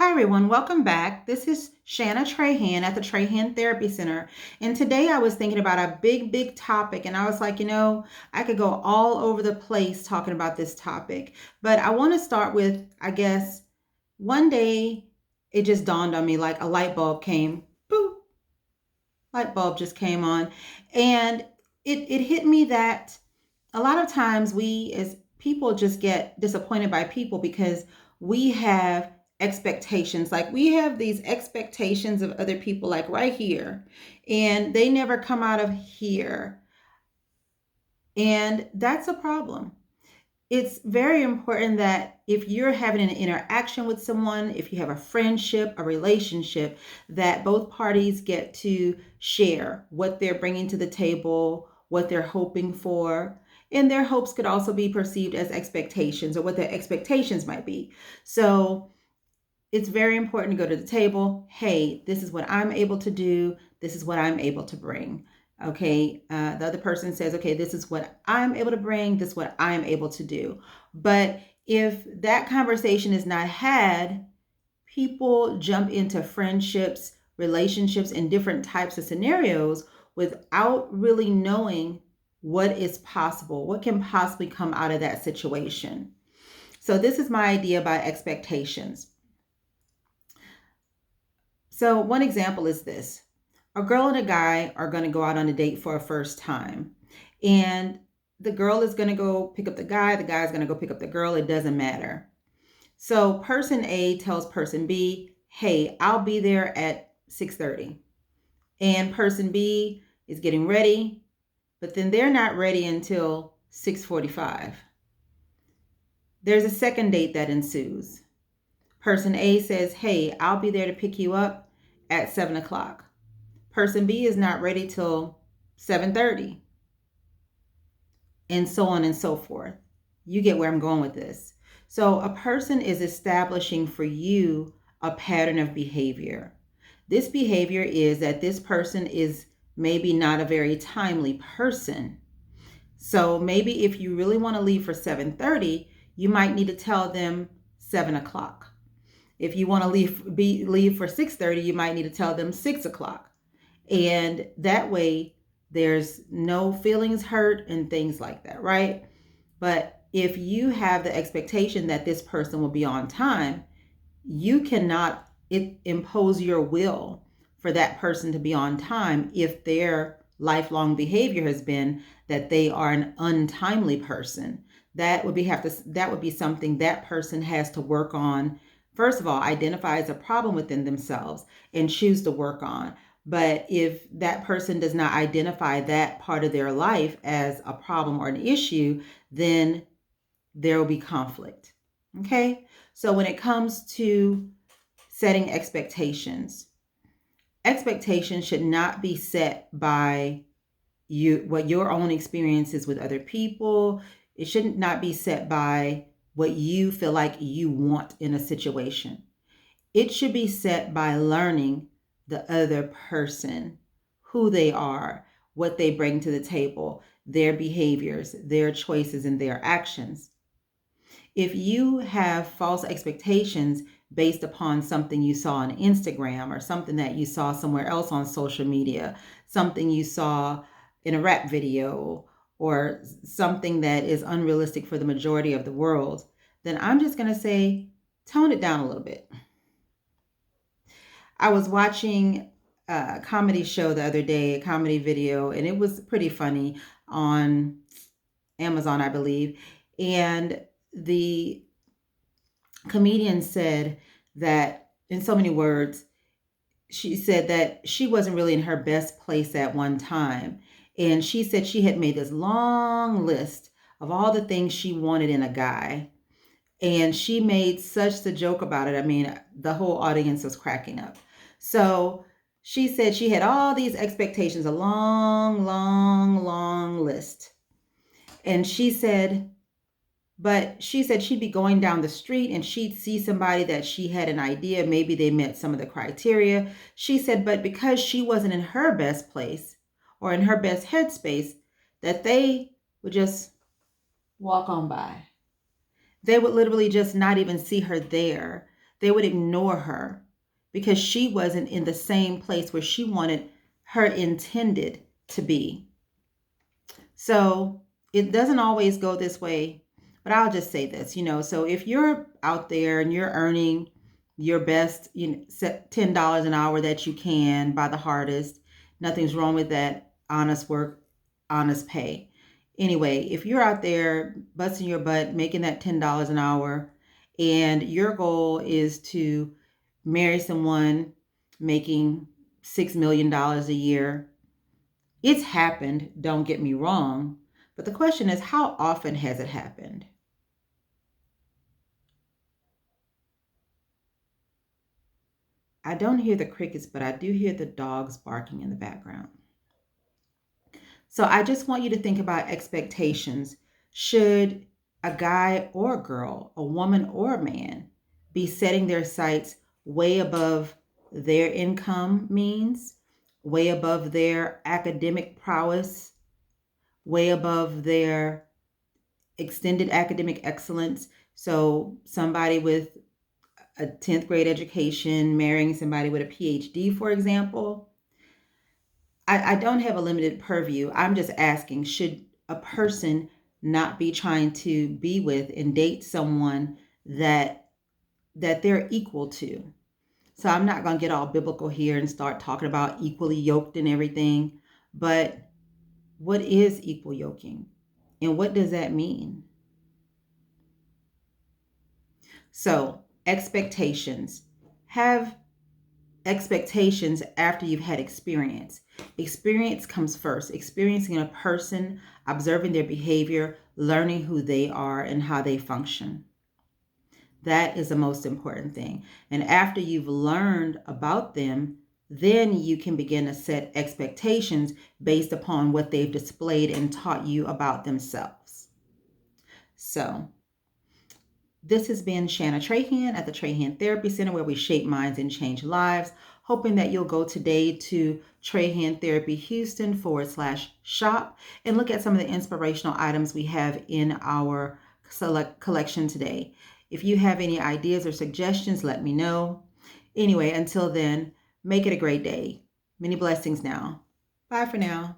Hi, everyone. Welcome back. This is Shanna Trahan at the Trahan Therapy Center. And today I was thinking about a big topic. And I was like, I could go all over the place talking about this topic. But I want to start with, I guess, one day it just dawned on me like a light bulb came, boop, light bulb just came on. And it hit me that a lot of times we as people just get disappointed by people because we have expectations. Like we have these expectations of other people, like right here, and they never come out of here. And that's a problem. It's very important that if you're having an interaction with someone, if you have a friendship, a relationship, that both parties get to share what they're bringing to the table, what they're hoping for. And their hopes could also be perceived as expectations or what their expectations might be. So it's very important to go to the table. Hey, this is what I'm able to do. This is what I'm able to bring. Okay. The other person says, okay, this is what I'm able to bring. This is what I'm able to do. But if that conversation is not had, people jump into friendships, relationships, and different types of scenarios without really knowing what is possible, what can possibly come out of that situation. So this is my idea about expectations. So one example is this. A girl and a guy are going to go out on a date for a first time. And the girl is going to go pick up the guy is going to go pick up the girl. It doesn't matter. So person A tells person B, hey, I'll be there at 6:30. And person B is getting ready, but then they're not ready until 6:45. There's a second date that ensues. Person A says, hey, I'll be there to pick you up at 7 o'clock. Person B is not ready till 7:30. And so on and so forth. You get where I'm going with this. So a person is establishing for you a pattern of behavior. This behavior is that this person is maybe not a very timely person. So maybe if you really want to leave for 7:30, you might need to tell them 7 o'clock. If you want to leave for 6:30, you might need to tell them 6 o'clock. And that way there's no feelings hurt and things like that, right? But if you have the expectation that this person will be on time, you cannot impose your will for that person to be on time if their lifelong behavior has been that they are an untimely person. That would be something that person has to work on. First of all, identify as a problem within themselves and choose to work on. But if that person does not identify that part of their life as a problem or an issue, then there will be conflict. Okay? So when it comes to setting expectations, expectations should not be set by what your own experiences with other people. It should not be set by what you feel like you want in a situation. It should be set by learning the other person, who they are, what they bring to the table, their behaviors, their choices, and their actions. If you have false expectations based upon something you saw on Instagram or something that you saw somewhere else on social media, something you saw in a rap video, or something that is unrealistic for the majority of the world, then I'm just going to say, tone it down a little bit. I was watching a comedy show the other day, a comedy video, and it was pretty funny on Amazon, I believe. And the comedian said that, in so many words, she said that she wasn't really in her best place at one time. And she said she had made this long list of all the things she wanted in a guy. And she made such a joke about it. I mean, the whole audience was cracking up. So she said she had all these expectations, a long list. And she said she'd be going down the street and she'd see somebody that she had an idea, maybe they met some of the criteria. She said, but because she wasn't in her best place or in her best headspace, that they would just walk on by. They would literally just not even see her there. They would ignore her because she wasn't in the same place where she wanted her intended to be. So it doesn't always go this way, but I'll just say this, so if you're out there and you're earning your best, $10 an hour that you can by the hardest, nothing's wrong with that. Honest work, honest pay. Anyway, if you're out there busting your butt, making that $10 an hour, and your goal is to marry someone making $6 million a year, it's happened, don't get me wrong, but the question is, how often has it happened? I don't hear the crickets, but I do hear the dogs barking in the background. So I just want you to think about expectations. Should a guy or a girl, a woman or a man, be setting their sights way above their income means, way above their academic prowess, way above their extended academic excellence? So somebody with a 10th grade education marrying somebody with a PhD, for example. I don't have a limited purview. I'm just asking, should a person not be trying to be with and date someone that they're equal to? So I'm not going to get all biblical here and start talking about equally yoked and everything, but what is equal yoking? And what does that mean? So, expectations. Have expectations after you've had experience. Experience comes first. Experiencing a person, observing their behavior, learning who they are and how they function. That is the most important thing. And after you've learned about them, then you can begin to set expectations based upon what they've displayed and taught you about themselves. So, this has been Shanna Trahan at the Trahan Therapy Center, where we shape minds and change lives. Hoping that you'll go today to Trahan Therapy Houston /shop and look at some of the inspirational items we have in our select collection today. If you have any ideas or suggestions, let me know. Anyway, until then, make it a great day. Many blessings now. Bye for now.